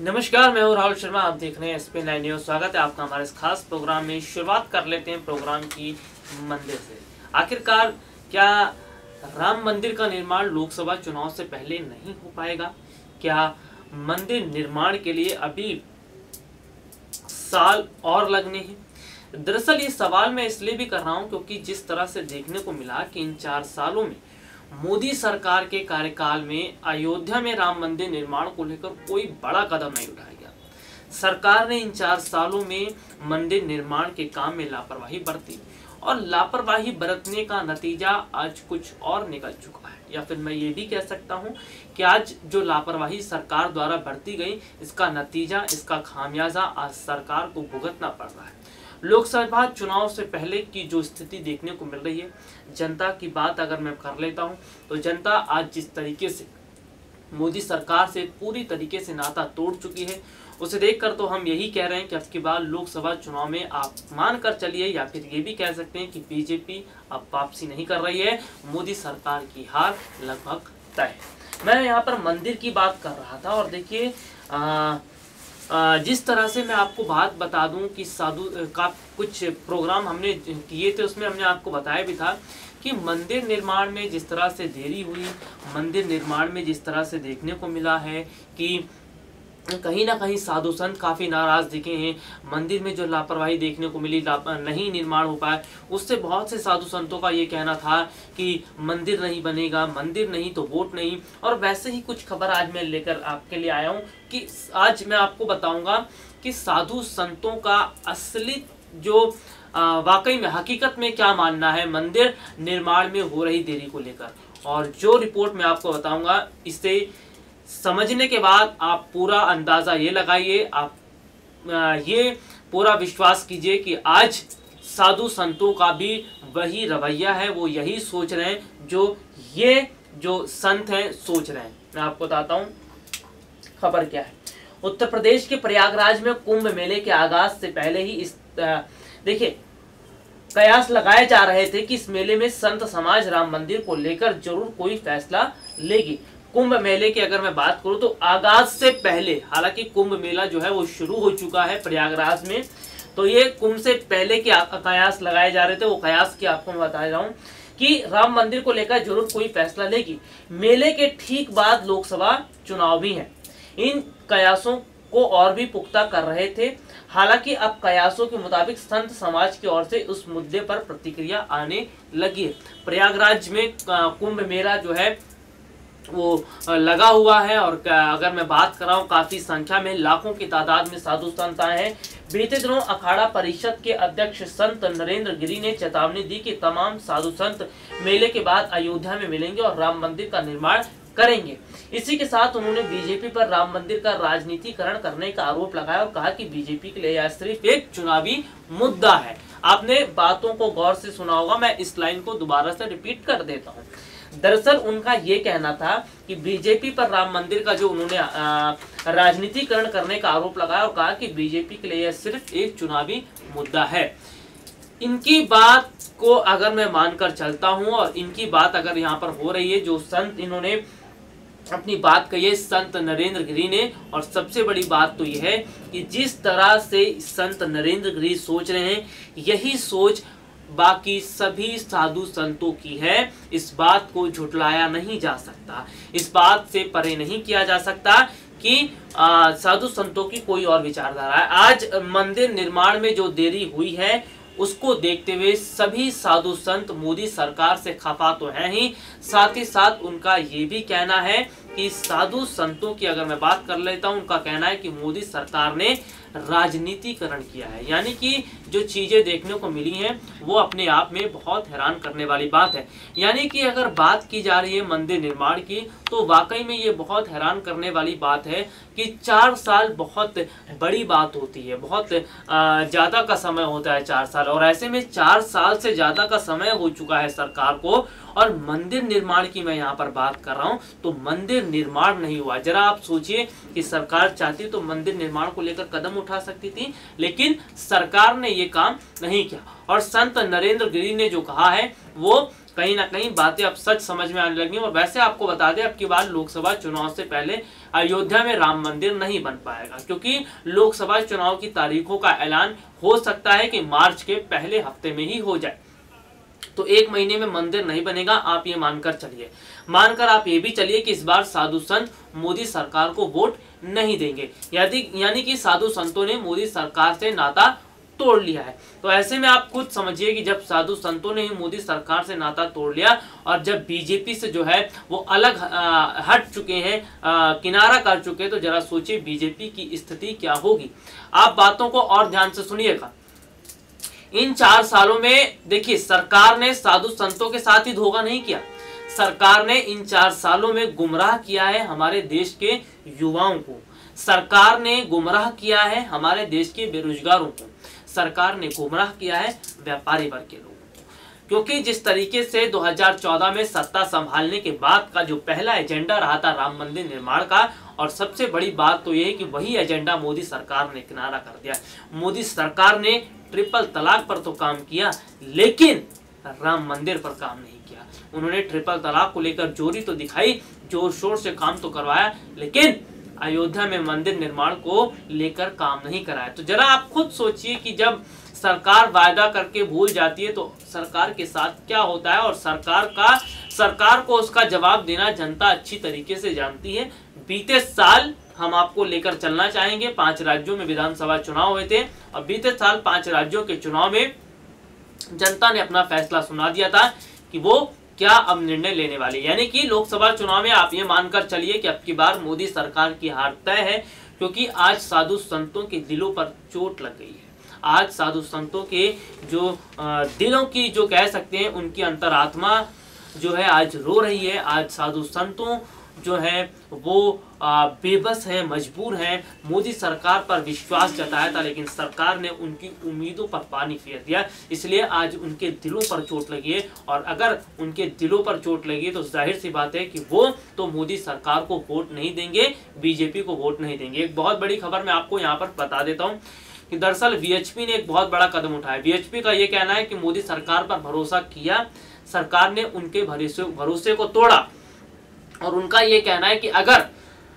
नमस्कार, मैं हूं राहुल शर्मा। आप देख रहे हैं SP9 न्यूज। स्वागत है आपका हमारे इस खास प्रोग्राम में। शुरुआत कर लेते हैं प्रोग्राम की मंदिर से। आखिरकार क्या राम मंदिर का निर्माण लोकसभा चुनाव से पहले नहीं हो पाएगा? क्या मंदिर निर्माण के लिए अभी साल और लगने हैं? दरअसल ये सवाल मैं इसलिए भी कर रहा हूं क्योंकि जिस तरह से देखने को मिला कि इन 4 सालों में मोदी सरकार के कार्यकाल में अयोध्या में राम मंदिर निर्माण को लेकर कोई बड़ा कदम नहीं उठाया गया। सरकार ने इन 4 सालों में मंदिर निर्माण के काम में लापरवाही बरती और लापरवाही बरतने का नतीजा आज कुछ और निकल चुका है। या फिर मैं ये भी कह सकता हूँ कि आज जो लापरवाही सरकार द्वारा बरती गई, इसका नतीजा, इसका खामियाजा आज सरकार को भुगतना पड़ रहा है। लोकसभा चुनाव से पहले की जो स्थिति देखने को मिल रही है, जनता की बात अगर मैं कर लेता हूं तो जनता आज जिस तरीके से मोदी सरकार से पूरी तरीके से नाता तोड़ चुकी है, उसे देखकर तो हम यही कह रहे हैं कि अब की बार लोकसभा चुनाव में आप मान कर चलिए या फिर ये भी कह सकते हैं कि बीजेपी अब वापसी नहीं कर रही है। मोदी सरकार की हार लगभग तय है। मैं यहाँ पर मंदिर की बात कर रहा था और देखिए जिस तरह से मैं आपको बात बता दूं कि साधु का कुछ प्रोग्राम हमने किए थे, उसमें हमने आपको बताया भी था कि मंदिर निर्माण में जिस तरह से देरी हुई, मंदिर निर्माण में जिस तरह से देखने को मिला है कि कहीं ना कहीं साधु संत काफ़ी नाराज दिखे हैं। मंदिर में जो लापरवाही देखने को मिली, नहीं निर्माण हो पाया, उससे बहुत से साधु संतों का ये कहना था कि मंदिर नहीं बनेगा, मंदिर नहीं तो वोट नहीं। और वैसे ही कुछ खबर आज मैं लेकर आपके लिए आया हूँ कि आज मैं आपको बताऊंगा कि साधु संतों का असली जो वाकई में हकीकत में क्या मानना है मंदिर निर्माण में हो रही देरी को लेकर। और जो रिपोर्ट मैं आपको बताऊंगा, इससे समझने के बाद आप पूरा अंदाजा ये लगाइए, आप ये पूरा विश्वास कीजिए कि आज साधु संतों का भी वही रवैया है, वो यही सोच रहे हैं जो संत हैं सोच रहे हैं। मैं आपको बताता हूँ खबर क्या है। उत्तर प्रदेश के प्रयागराज में कुंभ मेले के आगाज से पहले ही देखिए कयास लगाए जा रहे थे कि इस मेले में संत समाज राम मंदिर को लेकर जरूर कोई फैसला लेगी। कुंभ मेले की अगर मैं बात करूं तो आगाज से पहले, हालांकि कुंभ मेला जो है वो शुरू हो चुका है प्रयागराज में, तो ये कुंभ से पहले के कयास लगाए जा रहे थे। वो कयास की आपको मैं बता रहा हूं कि राम मंदिर को लेकर जरूर कोई फैसला लेगी। मेले के ठीक बाद लोकसभा चुनाव भी है। इन कयासों को और भी पुख्ता कर रहे थे। हालांकि अब कयासों के मुताबिक संत समाज की ओर से उस मुद्दे पर प्रतिक्रिया आने लगी है। प्रयागराज में कुंभ मेला जो है वो लगा हुआ है और अगर मैं बात कर रहा हूँ काफी संख्या में, लाखों की तादाद में साधु संत आए हैं। बीते दिनों अखाड़ा परिषद के अध्यक्ष संत नरेंद्र गिरी ने चेतावनी दी कि तमाम साधु संत मेले के बाद अयोध्या में मिलेंगे और राम मंदिर का निर्माण करेंगे। इसी के साथ उन्होंने बीजेपी पर राम मंदिर का राजनीतिकरण करने का आरोप लगाया और कहा कि बीजेपी के लिए यह सिर्फ एक चुनावी मुद्दा है। आपने बातों को गौर से सुना होगा, मैं इस लाइन को दोबारा से रिपीट कर देता हूँ। दरअसल उनका ये कहना था कि बीजेपी पर राम मंदिर का जो उन्होंने राजनीतिकरण करने का आरोप लगाया और कहा कि बीजेपी के लिए यह सिर्फ एक चुनावी मुद्दा है। इनकी बात को अगर मैं मानकर चलता हूं और इनकी बात अगर यहाँ पर हो रही है, जो संत इन्होंने अपनी बात कही है संत नरेंद्र गिरी ने, और सबसे बड़ी बात तो यह है कि जिस तरह से संत नरेंद्र गिरी सोच रहे हैं, यही सोच बाकी सभी साधु संतों की है। इस बात को झुटलाया नहीं जा सकता, इस बात से परे नहीं किया जा सकता कि साधु संतों की कोई और विचारधारा है। आज मंदिर निर्माण में जो देरी हुई है उसको देखते हुए सभी साधु संत मोदी सरकार से खफा तो है ही, साथ ही साथ उनका ये भी कहना है कि साधु संतों की अगर मैं बात कर लेता हूं, उनका कहना है कि मोदी सरकार ने राजनीतिकरण किया है। यानी कि जो चीजें देखने को मिली हैं वो अपने आप में बहुत हैरान करने वाली बात है। यानी कि अगर बात की जा रही है मंदिर निर्माण की, तो वाकई में ये बहुत हैरान करने वाली बात है कि 4 साल बहुत बड़ी बात होती है, बहुत ज्यादा का समय होता है 4 साल, और ऐसे में 4 साल से ज्यादा का समय हो चुका है सरकार को। और मंदिर निर्माण की मैं यहाँ पर बात कर रहा हूँ तो मंदिर निर्माण नहीं हुआ। जरा आप सोचिए कि सरकार चाहती तो मंदिर निर्माण को लेकर कदम उठा सकती थी, लेकिन सरकार ने ये काम नहीं किया। और संत नरेंद्र गिरी ने जो कहा है वो कहीं ना कहीं बातें अब सच समझ में आने लगी। और वैसे आपको बता दें, अब की बार लोकसभा चुनाव से पहले अयोध्या में राम मंदिर नहीं बन पाएगा, क्योंकि लोकसभा चुनाव की तारीखों का ऐलान हो सकता है कि मार्च के पहले हफ्ते में ही हो जाए। तो 1 महीने में मंदिर नहीं बनेगा, आप ये मानकर चलिए। मानकर आप ये भी चलिए कि इस बार साधु संत मोदी सरकार को वोट नहीं देंगे, यानी कि साधु संतों ने मोदी सरकार से नाता तोड़ लिया है। तो ऐसे में आप खुद समझिए कि जब साधु संतों ने ही मोदी सरकार से नाता तोड़ लिया और जब बीजेपी से जो है वो अलग हट चुके हैं, किनारा कर चुके हैं, तो जरा सोचिए बीजेपी की स्थिति क्या होगी। आप बातों को और ध्यान से सुनिएगा। इन 4 सालों में देखिए, सरकार ने साधु संतों के साथ ही धोखा नहीं किया, सरकार ने इन 4 सालों में गुमराह किया है हमारे देश के युवाओं को, सरकार ने गुमराह किया है हमारे देश के बेरोजगारों को, सरकार ने गुमराह किया है व्यापारी वर्ग के लोगों को। क्योंकि जिस तरीके से 2014 में सत्ता संभालने के बाद का जो पहला एजेंडा रहा था राम मंदिर निर्माण का, और सबसे बड़ी बात तो यह है कि वही एजेंडा मोदी सरकार ने किनारा कर दिया। मोदी सरकार ने ट्रिपल तलाक पर तो काम किया, लेकिन राम मंदिर पर काम नहीं किया। उन्होंने ट्रिपल तलाक को लेकर जोरी तो दिखाई, जोर शोर से काम तो करवाया, लेकिन अयोध्या में मंदिर निर्माण को लेकर काम नहीं कराया। तो जरा आप खुद सोचिए कि जब सरकार वायदा करके भूल जाती है तो सरकार के साथ क्या होता है। और सरकार को उसका जवाब देना जनता अच्छी तरीके से जानती है। बीते साल हम आपको लेकर चलना चाहेंगे, 5 राज्यों में विधानसभा चुनाव हुए थे और बीते साल 5 राज्यों के चुनाव में जनता ने अपना फैसला सुना दिया था कि वो क्या अब निर्णय लेने वाले। यानी कि लोकसभा चुनाव में आप ये मानकर चलिए कि अब की बार मोदी सरकार की हार तय है, क्योंकि आज साधु संतों के दिलों पर चोट लग गई है। आज साधु संतों के जो दिलों की जो कह सकते हैं उनकी अंतरात्मा जो है आज रो रही है। आज साधु संतों जो है वो बेबस हैं, मजबूर हैं। मोदी सरकार पर विश्वास जताया था, लेकिन सरकार ने उनकी उम्मीदों पर पानी फेर दिया, इसलिए आज उनके दिलों पर चोट लगी है। और अगर उनके दिलों पर चोट लगी है तो जाहिर सी बात है कि वो तो मोदी सरकार को वोट नहीं देंगे, बीजेपी को वोट नहीं देंगे। एक बहुत बड़ी खबर मैं आपको यहाँ पर बता देता हूँ कि दरअसल वीएचपी ने एक बहुत बड़ा कदम उठाया। वीएचपी का ये कहना है कि मोदी सरकार पर भरोसा किया, सरकार ने उनके भरोसे को तोड़ा। और उनका ये कहना है कि अगर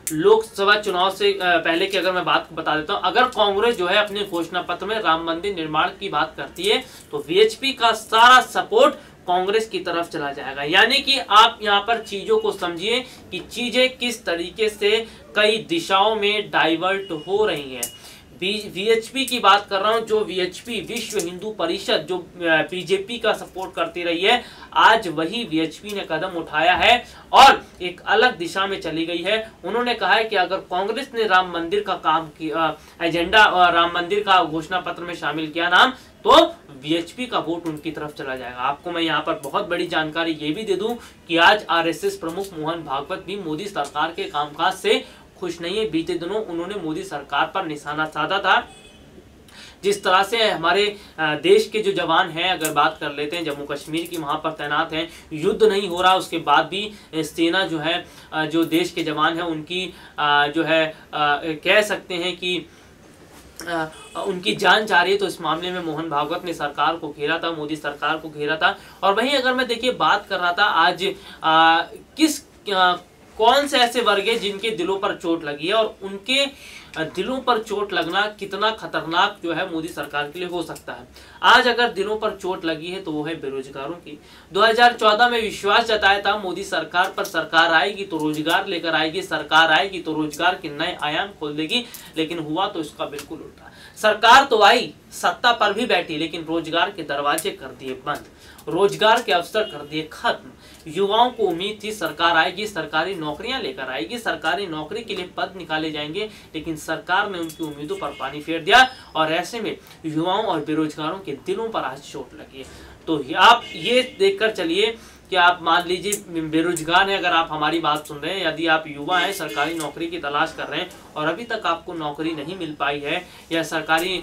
लोकसभा चुनाव से पहले की अगर मैं बात बता देता हूं, अगर कांग्रेस जो है अपने घोषणा पत्र में राम मंदिर निर्माण की बात करती है तो वीएचपी का सारा सपोर्ट कांग्रेस की तरफ चला जाएगा। यानी कि आप यहां पर चीजों को समझिए कि चीजें किस तरीके से कई दिशाओं में डाइवर्ट हो रही हैं। वीएचपी की बात कर रहा हूं, जो वीएचपी विश्व हिंदू परिषद जो बीजेपी का सपोर्ट करती रही है, आज वही वीएचपी ने कदम उठाया है और एक अलग दिशा में चली गई है। उन्होंने कहा है कि अगर कांग्रेस ने राम मंदिर का काम किया, एजेंडा राम मंदिर का घोषणा पत्र में शामिल किया नाम, तो वीएचपी का वोट उनकी तरफ चला जाएगा। आपको मैं यहाँ पर बहुत बड़ी जानकारी ये भी दे दूं कि आज आरएसएस प्रमुख मोहन भागवत भी मोदी सरकार के कामकाज से खुश नहीं है। बीते दिनों उन्होंने मोदी सरकार पर निशाना साधा था। जिस तरह से हमारे देश के जो जवान हैं, अगर बात कर लेते हैं जम्मू कश्मीर की, वहां पर तैनात हैं, युद्ध नहीं हो रहा, उसके बाद भी सेना जो है, जो देश के जवान हैं उनकी जो है कह सकते हैं कि उनकी जान जा रही है। तो इस मामले में मोहन भागवत ने सरकार को घेरा था, मोदी सरकार को घेरा था। और वहीं अगर मैं देखिए बात कर रहा था आज कौन से ऐसे वर्ग हैं जिनके दिलों पर चोट लगी है और उनके दिलों पर चोट लगना कितना खतरनाक जो है मोदी सरकार के लिए हो सकता है। आज अगर दिलों पर चोट लगी है तो वो है बेरोजगारों की। 2014 में विश्वास जताया था मोदी सरकार पर, सरकार आएगी तो रोजगार लेकर आएगी, सरकार आएगी तो रोजगार के नए आयाम खोल देगी, लेकिन हुआ तो इसका बिल्कुल उल्टा। सरकार तो आई, सत्ता पर भी बैठी, लेकिन रोजगार के दरवाजे कर दिए बंद, रोजगार के अवसर कर दिए खत्म। युवाओं को उम्मीद थी सरकार आएगी, सरकारी नौकरियां लेकर आएगी, सरकारी नौकरी के लिए पद निकाले जाएंगे, लेकिन सरकार ने उनकी उम्मीदों पर पानी फेर दिया और ऐसे में युवाओं और बेरोजगारों के दिलों पर आज चोट लगी है। तो आप ये देखकर चलिए कि आप मान लीजिए बेरोजगार हैं, अगर आप हमारी बात सुन रहे हैं, यदि आप युवा हैं, सरकारी नौकरी की तलाश कर रहे हैं और अभी तक आपको नौकरी नहीं मिल पाई है या सरकारी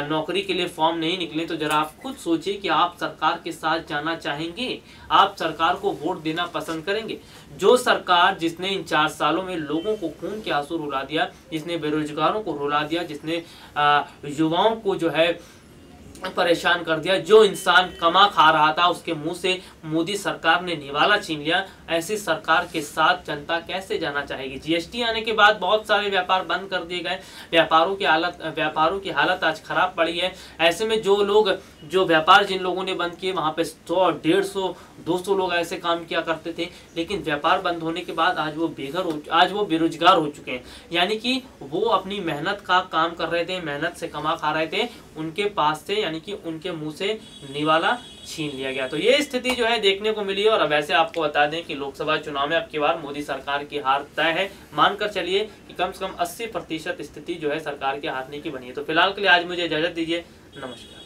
नौकरी के लिए फॉर्म नहीं निकले, तो जरा आप खुद सोचिए कि आप सरकार के साथ जाना चाहेंगे, आप सरकार को वोट देना पसंद करेंगे। जो सरकार जिसने इन 4 सालों में लोगों को खून के आंसू रुला दिया, जिसने बेरोजगारों को रुला दिया, जिसने युवाओं को जो है परेशान कर दिया। जो इंसान कमा खा रहा था उसके मुंह से मोदी सरकार ने निवाला छीन लिया। ऐसी सरकार के साथ जनता कैसे जाना चाहेगी। जीएसटी आने के बाद बहुत सारे व्यापार बंद कर दिए गए। व्यापारों की हालत आज खराब पड़ी है। ऐसे में जो व्यापार जिन लोगों ने बंद किए वहाँ पे 100, 150, 200 लोग ऐसे काम किया करते थे, लेकिन व्यापार बंद होने के बाद आज वो बेरोजगार हो चुके हैं। यानी कि वो अपनी मेहनत का काम कर रहे थे, मेहनत से कमा खा रहे थे, उनके पास से यानी कि उनके मुंह से निवाला छीन लिया गया। तो ये स्थिति जो है देखने को मिली है। और अब वैसे आपको बता दें कि लोकसभा चुनाव में अब की बार मोदी सरकार की हार तय है। मानकर चलिए कि कम से कम 80% स्थिति जो है सरकार के हारने की बनी है। तो फिलहाल के लिए आज मुझे इजाजत दीजिए। नमस्कार।